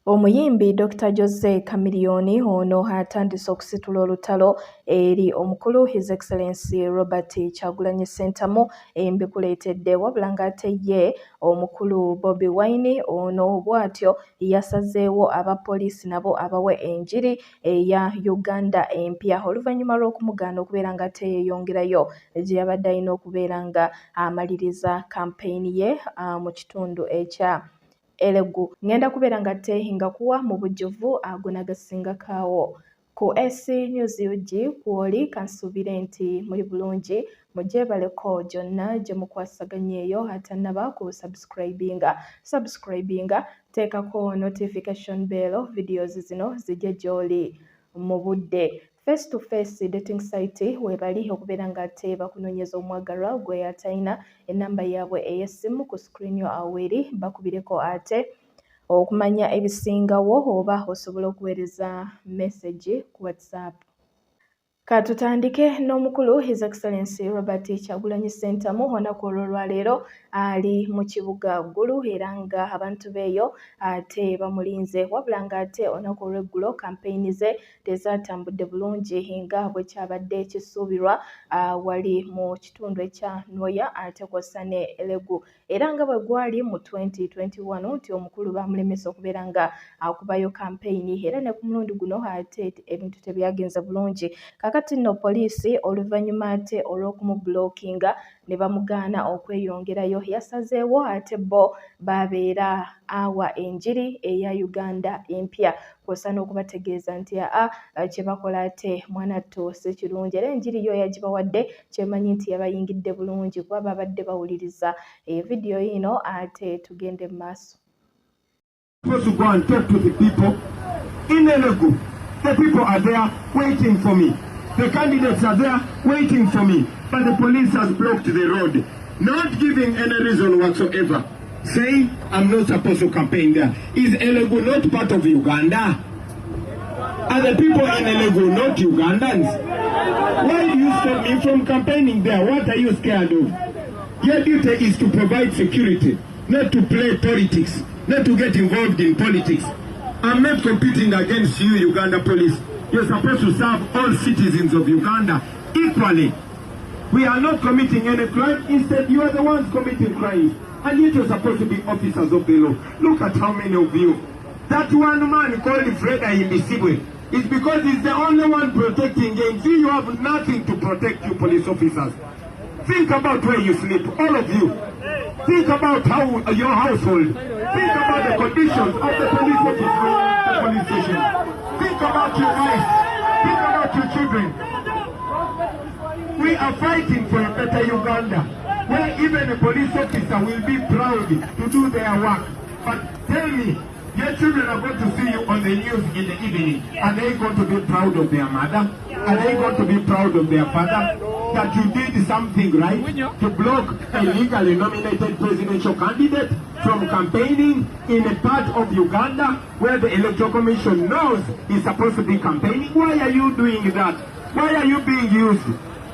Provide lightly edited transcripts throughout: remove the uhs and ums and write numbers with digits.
Omuyimbi Dr. Jose Chameleon ono atandise okusitula olutalo eri omukulu His Excellency Robert Kyagulanyi Ssentamu mbikuleetedde wabula ng'ate ye omukulu Bobi Wine ono bw'atyo yasazeewo abapoliisi nabo abawe enjiri eya Uganda empya oluvannyuma lw'okumugaana okubeera nga teyeeyongerayo gye yabadde alina okubeera nga amaliriza kampeyini ye mu kitundu ekya Elegu. Ngenda kubeera nga nga kuwa mu bujjuvu agonagasinga kaawo ku Essie News UG kwoli kansuubire nti muri bulungi mugyebaleko gyonna gye mukwasaganya eyo atannaba ku subscribinga teekako notification bell videos zino zijje gy'oli mu budde. Face to face dating site webali okubeera nga ate bakunoonyeza omwagalwa gwe atalina ennamba yaabwe ey'essimu ku screen yo aweri bakubireko ate okumanya ebisingawo oba osobola okuweereza message ku WhatsApp. Katutandike n'omukulu His Excellency Robert Kyagulanyi Ssentamu olunaku olw'olwaleero ali mu kibuga Gulu era nga abantu beeyo ate bamulinze wabula ng'ate olunaku olw'eggulo kampeyini ze tezaatambudde bulungi nga bwe kyabadde kisuubirwa wali mu kitundu ekya Nwoya ate kw'ossa ne Elegu era nga bwe gwali mu 2021 nti omukulu baamulemesa okubeera nga akubayo kampeyini era ne ku mulundi guno ate ebintu tebyagenze bulungi. Kakati nno poliisi oluvannyuma ate olw'okumublookinga ne bamugaana okweyongerayo yasazeewo ate bo babeera awa enjiri eya Uganda empya kw'ossa n'okubategeeza nti kye bakola ate mwanattu si kirungi era enjiri yo yagibawadde kyemanyi nti yabayingidde bulungi kuba babadde bawuliriza vidiyo yino ate tugende mu maaso. Supposed to go and talk to the people in Elegu. The people are there waiting for me. The candidates are there waiting for me. But the police has blocked the road, not giving any reason whatsoever, saying I'm not supposed to campaign there. Is Elegu not part of Uganda? Are the people in Elegu not Ugandans? Why do you stop me from campaigning there? What are you scared of? Your duty is to provide security, not to play politics, not to get involved in politics. I'm not competing against you, Uganda police. You're supposed to serve all citizens of Uganda equally. We are not committing any crime. Instead, you are the ones committing crimes. And yet you're supposed to be officers of the law. Look at how many of you. That one man called Freda Imbisibwe is because he's the only one protecting games. You have nothing to protect you police officers. Think about where you sleep, all of you. Think about how your household. Think about the conditions of the police office, the police station. Think about your wife. Think about your children. We are fighting for a better Uganda, where even a police officer will be proud to do their work. But tell me, your children are going to see you on the news in the evening. Are they going to be proud of their mother? Are they going to be proud of their father? That you did something right to block a legally nominated presidential candidate from campaigning in a part of Uganda where the Electoral Commission knows he's supposed to be campaigning? Why are you doing that? Why are you being used?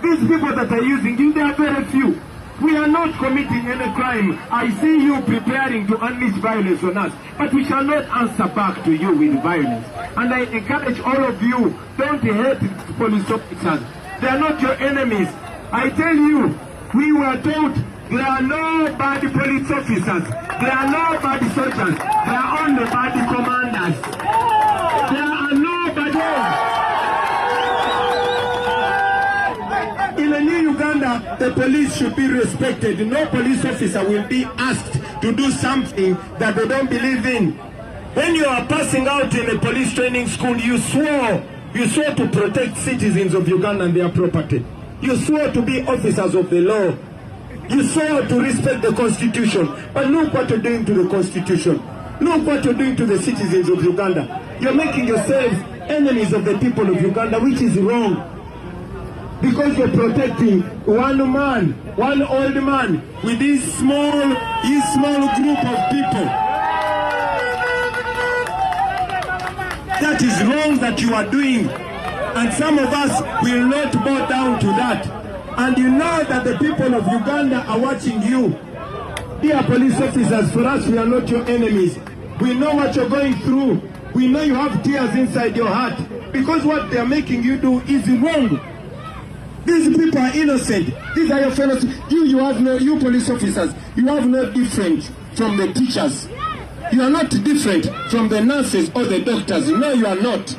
These people that are using you, they are very few. We are not committing any crime. I see you preparing to unleash violence on us, but we shall not answer back to you with violence. And I encourage all of you, don't hate police officers. They are not your enemies. I tell you, we were taught there are no bad police officers. There are no bad soldiers. There are only bad commanders. There are no bad. In a new Uganda, the police should be respected. No police officer will be asked to do something that they don't believe in. When you are passing out in a police training school, you swore to protect citizens of Uganda and their property. You swore to be officers of the law. You swore to respect the Constitution. But look what you're doing to the Constitution. Look what you're doing to the citizens of Uganda. You're making yourselves enemies of the people of Uganda, which is wrong. Because you're protecting one man, one old man, with this small group of people. That is wrong that you are doing. And some of us will not bow down to that. And you know that the people of Uganda are watching you. Dear police officers, for us, we are not your enemies. We know what you're going through. We know you have tears inside your heart because what they're making you do is wrong. These people are innocent. These are your fellows. You police officers, you have no different from the teachers. You are not different from the nurses or the doctors. No, you are not.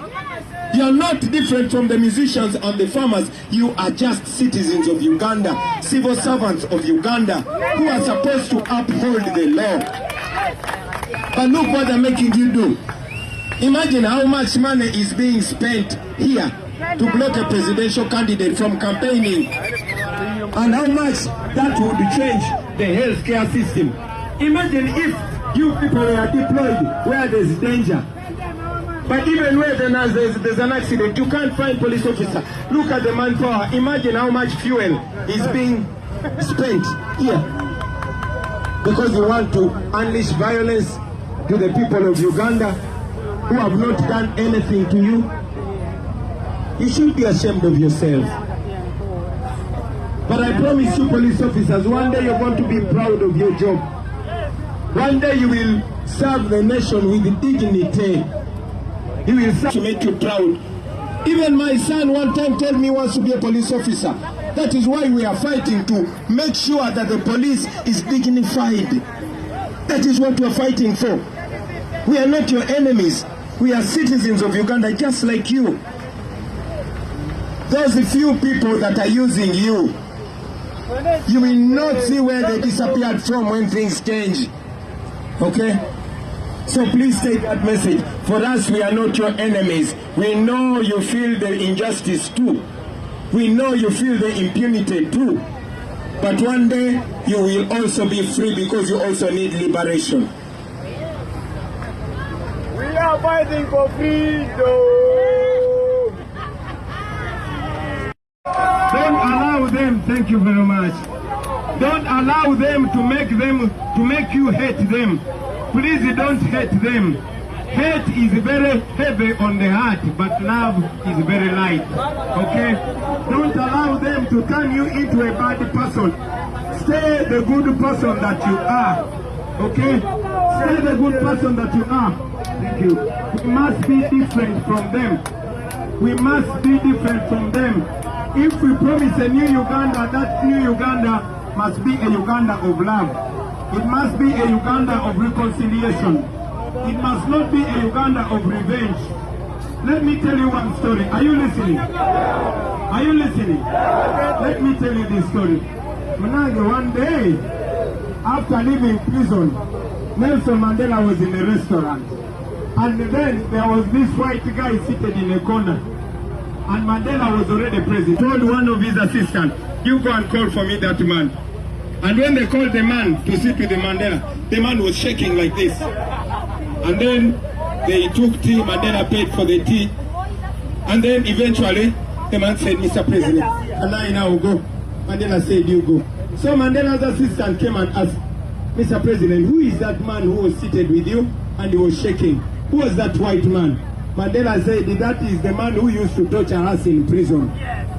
You are not different from the musicians and the farmers. You are just citizens of Uganda, civil servants of Uganda, who are supposed to uphold the law. But look what they're making you do. Imagine how much money is being spent here to block a presidential candidate from campaigning, and how much that would change the healthcare system. Imagine if you people are deployed where there's danger. But even where there's an accident, you can't find police officer. Look at the manpower. Imagine how much fuel is being spent here. Because you want to unleash violence to the people of Uganda who have not done anything to you. You should be ashamed of yourself. But I promise you, police officers, one day you're going to be proud of your job. One day you will serve the nation with dignity. He will serve to make you proud. Even my son one time told me he wants to be a police officer. That is why we are fighting to make sure that the police is dignified. That is what we are fighting for. We are not your enemies. We are citizens of Uganda just like you. Those few people that are using you, you will not see where they disappeared from when things change. Okay? So please take that message. For us, we are not your enemies. We know you feel the injustice too. We know you feel the impunity too. But one day, you will also be free because you also need liberation. We are fighting for freedom. Don't allow them, thank you very much. Don't allow them to make you hate them. Please don't hate them. Hate is very heavy on the heart, but love is very light. Okay? Don't allow them to turn you into a bad person. Stay the good person that you are. Okay? Stay the good person that you are. Thank you. We must be different from them. We must be different from them. If we promise a new Uganda, that new Uganda must be a Uganda of love. It must be a Uganda of reconciliation. It must not be a Uganda of revenge. Let me tell you one story. Are you listening? Are you listening? Let me tell you this story. One day, after leaving prison, Nelson Mandela was in a restaurant. And then there was this white guy seated in a corner. And Mandela was already president. He told one of his assistants, you go and call for me that man. And when they called the man to sit with the Mandela, the man was shaking like this. And then they took tea, Mandela paid for the tea. And then eventually, the man said, Mr. President, and I now go. Mandela said, you go. So Mandela's assistant came and asked, Mr. President, who is that man who was seated with you? And he was shaking. Who was that white man? Mandela said, that is the man who used to torture us in prison.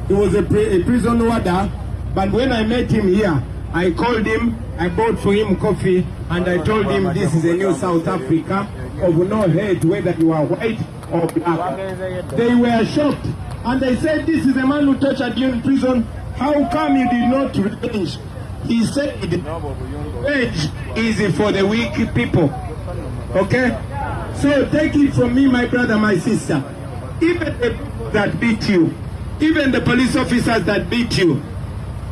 He was a prison warder, but when I met him here, I called him, I bought for him coffee, and I told him this is a new South Africa of no hate whether you are white or black. They were shocked, and they said, this is a man who tortured you in prison. How come you did not revenge? He said, revenge is for the weak people. Okay? So take it from me, my brother, my sister. Even the people that beat you, even the police officers that beat you,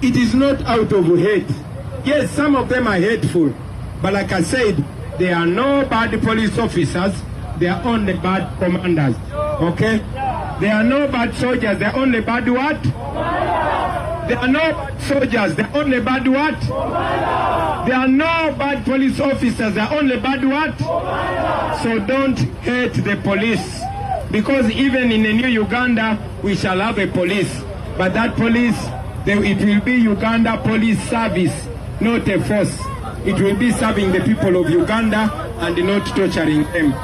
it is not out of hate. Yes, some of them are hateful. But like I said, they are no bad police officers. They are only bad commanders. Okay? They are no bad soldiers. They are only bad what? They are no bad soldiers. They are only bad what? They are no bad police officers. They are only bad what? So don't hate the police. Because even in a new Uganda, we shall have a police. But that police, it will be Uganda Police Service, not a force. It will be serving the people of Uganda and not torturing them.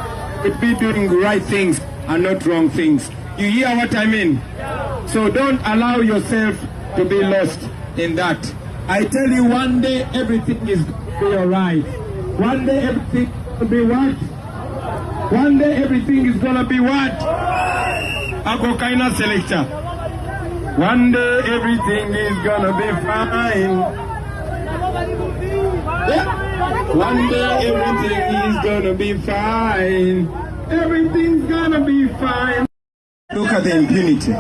It will be doing right things and not wrong things. You hear what I mean? So don't allow yourself to be lost in that. I tell you, one day everything is going to be all right. One day everything will be what? One day everything is gonna be what? Ako kaina selector. One day everything is gonna be fine. Yeah. One day everything is gonna be fine. Everything's gonna be fine. Look at the impunity.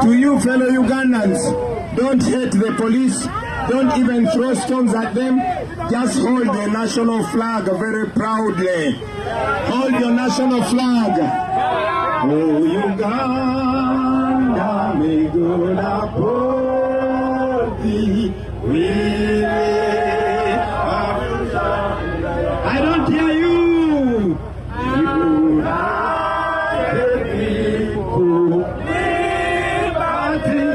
To you fellow Ugandans, don't hate the police, don't even throw stones at them, just hold the national flag very proudly. Hold your national flag. Oh Uganda, may God uphold thee. I don't hear you.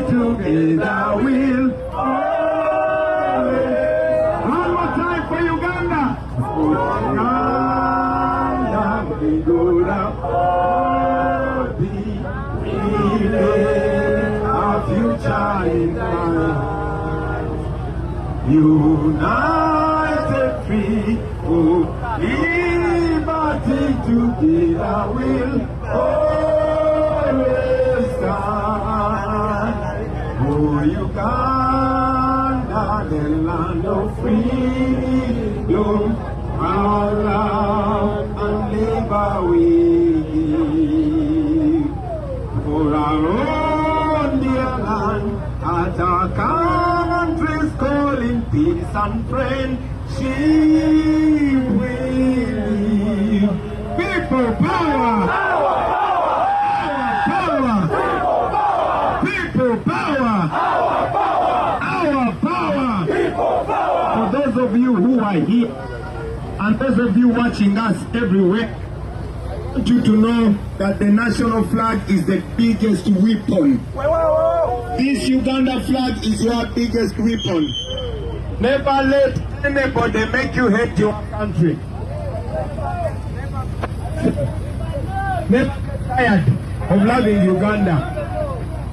Together will always. One more time for Uganda. Uganda, we go down. We lay our future in mind. United free, oh, liberty together will always stand. Oh, Uganda, the land of freedom, our love and labor we give. For our own dear land, at our country's calling, peace and friendship we live. People power! For those of you who are here and those of you watching us everywhere, I want you to know that the national flag is the biggest weapon. This Uganda flag is your biggest weapon. Never let anybody make you hate your country. Never get tired of loving Uganda.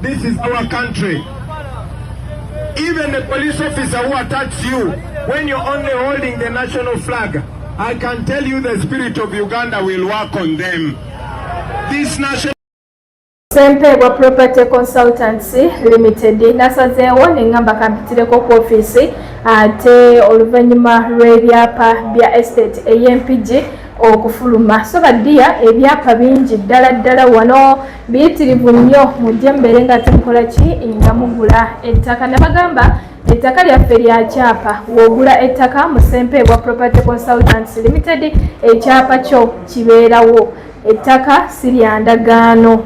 This is our country. Even the police officer who attacks you when you're only holding the national flag, I can tell you the spirit of Uganda will work on them. This national Sente wa Property Consultancy Limited nasazeewo nengamba kampitireko ku office ate oluvanyuma lw'ebyapa bya estate AMPG okufuluma so baddiya ebyapa bingi ddala wano biyitirivu nnyo mujje mbere nga temukola ki nga mugula ettaka nabagamba ettaka lyaffe lya kyapa w'ogula ettaka mu Sempebwa Property Consultancy Limited ekyapa kyo kibeerawo ettaka si lya ndagaano.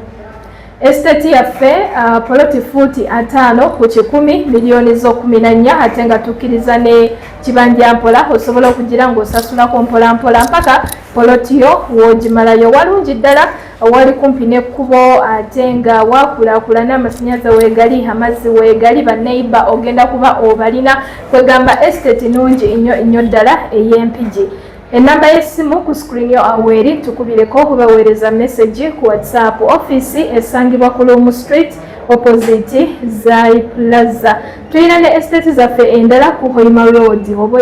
Estate yaffe poloti fuuti 5 ku 10 miliyoni zo 14 ate nga tukkiriza ne kibanja mpola osobola okugira ng'osasulako mpola mpaka poloti yo w'ogimalayo walungi ddala wali kumpi n'ekkubo ate nga waakulaakulana amasannyalaze weegali amazzi weegali banneiba ogenda kuba obalina kwegamba estate nungi nnyo ddala ey'empigi. Enamba y'essimu ku screen yo aweri tukubireko kubaweereza message ku WhatsApp. Office esangibwa ku Lumu Street opposite Zai Plaza. Tulina ne estate zaffe endala ku Hoima Road. Woba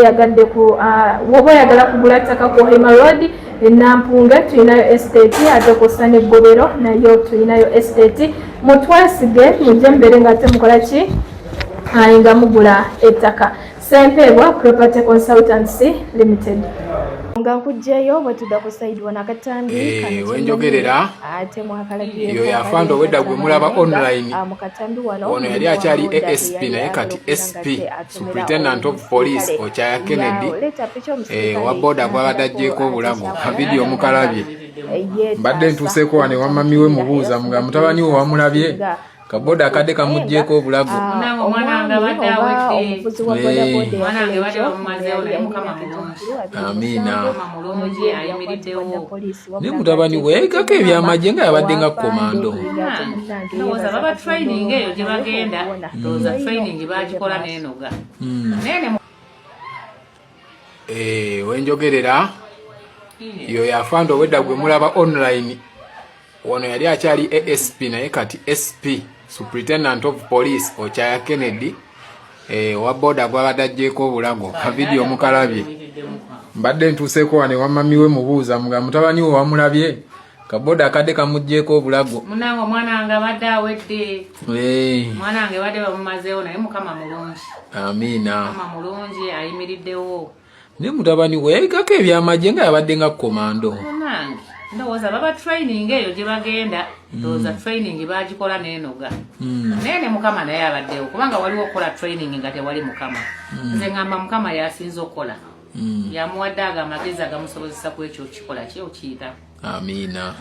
oyagala kugula ttaka ku Hoima Road Nampunga tulinayo estate ate kosta ne Gobero nayo tulinayo estate. Mutwasige mujje mbere nga temukola ki nga mugula ettaka. Sempebwa Property Consultancy Limited. Nga nkujjayo bwetudda ku side wana katambi wenjogerera yo yafando wedda gwe mulaba online ono yali akyali ASP naye kati SP Superintendent of Police Okyaya Kennedy wa boda gwabadde ajjeeko obulago ka video mukalabye mbadde ntuuseeko wane wamami we mubuuza nga mutabani we wamulabye kaboda akadde kamugjeeko obulago amina ne mutabani weekako ebyamagye nga yabadde nga komando wenjogerera yo yafando wedda gwe mulaba online ono yali akyali ASP naye kati SP Superintendent of Police Okyaya Kennedy wa boda gwabadde ajjeeko obulago ka video mukalabye. Mbadde ntuuseeko wane wamamiwe mubuuza nga mutabani we wamulabye ka boda akadde kamugjeeko obulago. Munange omwana wange abadde awedde. Mwana wange badde bamumazeewo naye Mukama mulungi. Amiina. Mukama mulungi ayimiriddewo. Ne mutabani we yabikako ebyamagye nga yabadde nga komando. Munange ndowooza baba training eyo gye bagenda. Ndowooza training bagikola n'enoga. Nene Mukama naye abaddewo kubanga waliwo okukola training nga tewali Mukama. Nze ngamba Mukama yasinze okukola. Yamuwadde amagezi agamusobozesa ku ekyo kikola kye okiyita. Amiina.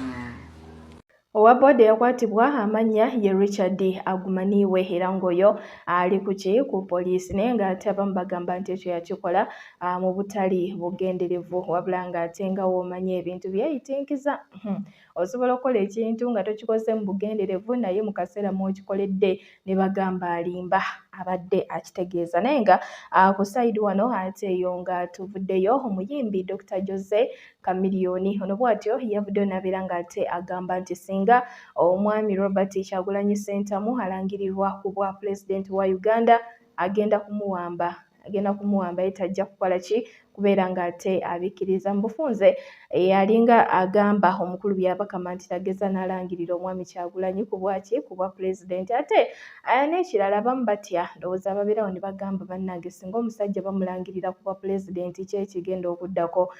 Owa boda yakwatibwa amanya ye Richard Agumaniwe era ngoyo ali ku poliisi naye ng'ate abamu bagamba nti ekyo yakikola mu butali bugenderevu wabula ng'ate nga woomanya ebintu byeyitinkiza. Osobola okukola ekintu nga tokikoze mu bugenderevu naye mu kaseera mw'okikoledde ne bagamba alimba abadde akitegeeza naye nga ku sayidi wano ate eyo nga tuvuddeyo omuyimbi Dr. Jose chameleon ono bw'atyo yavuddeyo n'abeera ng'ate agamba nti singa omwami Robert Kyagulanyi Ssentamu alangirirwa ku bwa pulezidenti wa Uganda agenda kumuwamba ye tajja kukola ki kubeera ng'ate abikkiriza mu bufunze alinga agamba omukulu byabakama nti tageza n'alangirira omwami Kyagulanyi ku bwa pulezidenti ate n'ekirala abamu batya ndowooza ababeerawo ne bagamba bannange singa omusajja bamulangirira ku bwa pulezidenti ki ekigenda okuddako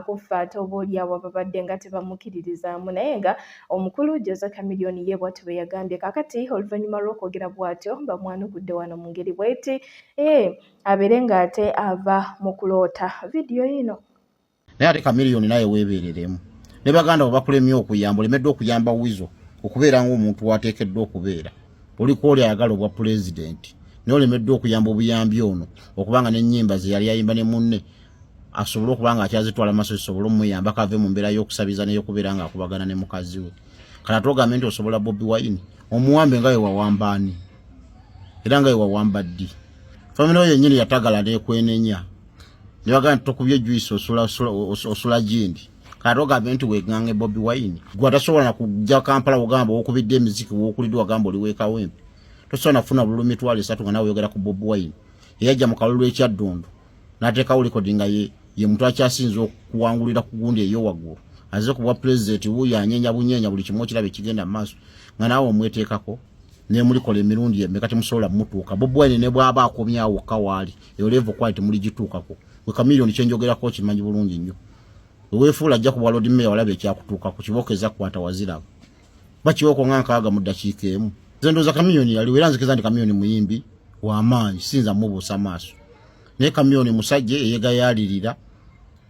kufa ate obaolyawo babadde nga tebamukkiririzaamu naye nga omukulu Jose Chameleon ye bw'atyo bwe yagambye kakati oluvannyuma lw'okwogera bw'atyo bamwanukudde wano mu ngeri bw'eti abeere ng'ate ava mu kuloota video ino. Naye ate Chameleon naye weebereremu ne baganda bwe bakulemye okuyamba olemedde okuyamba wizo okubeera ng'omuntu wateekeddwa okubeera oliko oli ayagala obwa pulezidenti naye olemedde okuyamba obuyambi ono okubanga n'ennyimba ze yali ayimba ne munne asobole okuba nga akyazitwala maaso zisobole omuyamba kave mu mbeera y'okusabiza n'ey'okubeera ng'akubagana ne mukazi we kala togambe nti osobola Bobi Wine omuwambe nga we wawambaani era nga we wawamba ddi famire oyo yennyini yatagala n'ekwenenya ne bagamba nti tokubye juice osula gindi kala togambe nti weŋŋaŋŋe Bobi Wine gwe atasobola na kujja Kampala ogamba wokubidde emiziki wokulidde wagamba oli weekawempe tosobola nafuna bululu mitwalo 3 nga nawe oyogera ku Bobi Wine eyajja mu kalulu ekyaddundu n'ateekawo likodi nga ye muntu akyasinza okuwangulira ku gundi eyo waggulu azze ku bwa pulezidenti wuuyo anyeenya bunyeenya buli kimu okiraba ekigenda mu maaso nga naawe omweteekako ne mulikola emirundi emeka temusobola mutuuka Bobi Wine ne bw'aba akomyawo wokka waali eyo level kwali temuligituukako we Chameleon kye njogerako kimanyi bulungi nnyo weefuula ajja ku bwa Lord Mayor walaba ekyakutuukako kibookeza kwata waziraba bakiwoko nga nkaaga mu ddakiika emu nze ndowooza Chameleon yaliwo era nzikiriza nti Chameleon muyimbi w'amaanyi sinza mubuusa maaso naye Chameleon musajja eyegayaalirira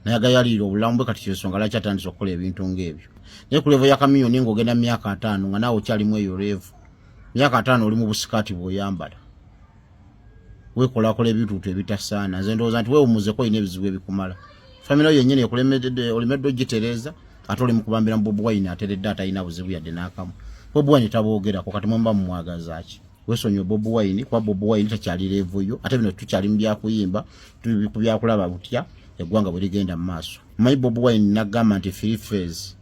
nayagayaalirira obulamu bwe kati kyensonga lwaki atandise okukola ebintu ng'ebyo naye ku levo ya Chameleon ng'ogenda myaka 5 nga naawe okyalimu eyo levo myaka 5 oli mu busikaati bw'oyambala weekolakola ebintu ebitasaana nze ndowooza nti weewummuzeko olina ebizibu ebikumala famire yennyini olemedde ogitereeza ate oli mu kubambira mu Bobi Wine ateredde atalina buzibu yadde n'akamu Bobi Wine taboogerako kati mwemba mumwagazaaki wesonyiwe Bobi Wine kuba Bobi Wine takyali levo yo ate bino tukyali mu byakuyimba ku byakulaba butya eggwanga bwe ligenda mu maaso manyi Bobi Wine n'agamba nti free phase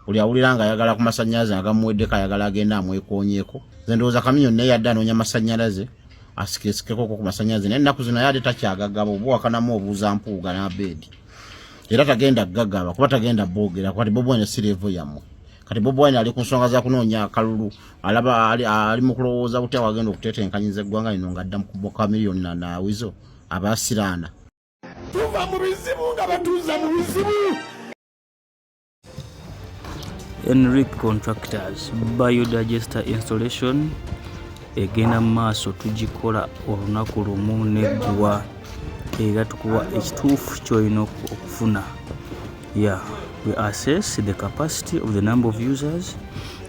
oli awulira nga ayagala ku masannyalaze agamuweddeko ayagala agenda amwekoonyeeko nze ndowooza Chameleon naye yadde anoonya masannyalaze asikesikeko ku masannyalaze naye ennaku zino yadde takyagagaba oba wakanamu obuuza mpuuga n'abeedi era tagenda gagaba kuba tagenda boogera kati Bobi Wine si levo yammwe kati Bobi Wine ali ku nsonga za kunoonya akalulu alaba ali mu kulowooza butya wagenda okutetenkanyiza eggwanga lino ng'adda mu Chameleon na wizo abaasiraana tuva mu bizibu nga batuuza mu bizibu. Enric Contractors biodigester installation egenda mu maaso tugikola olunaku lumu neggwa era tukuwa ekituufu ky'olina okufuna. We assess the capacity of the number of users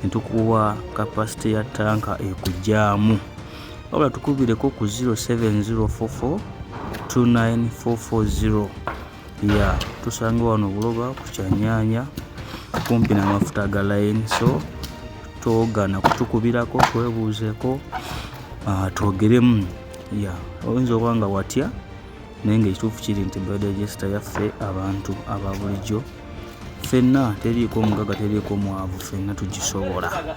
and tukuwa capacity ya tanka ekujjaamu wabula tukubireko ku 07044 29440 tusange wano buloba ku Kyanyanya kumpi n'amafuta ga line so togana kutukubirako twebuuzeko twogeremu oyinza okuba nga watya naye ng'ekituufu kiri nti biodigester yaffe abantu aba bulijjo ffenna teriiko omugaga teriiko mwavu ffenna tugisobola.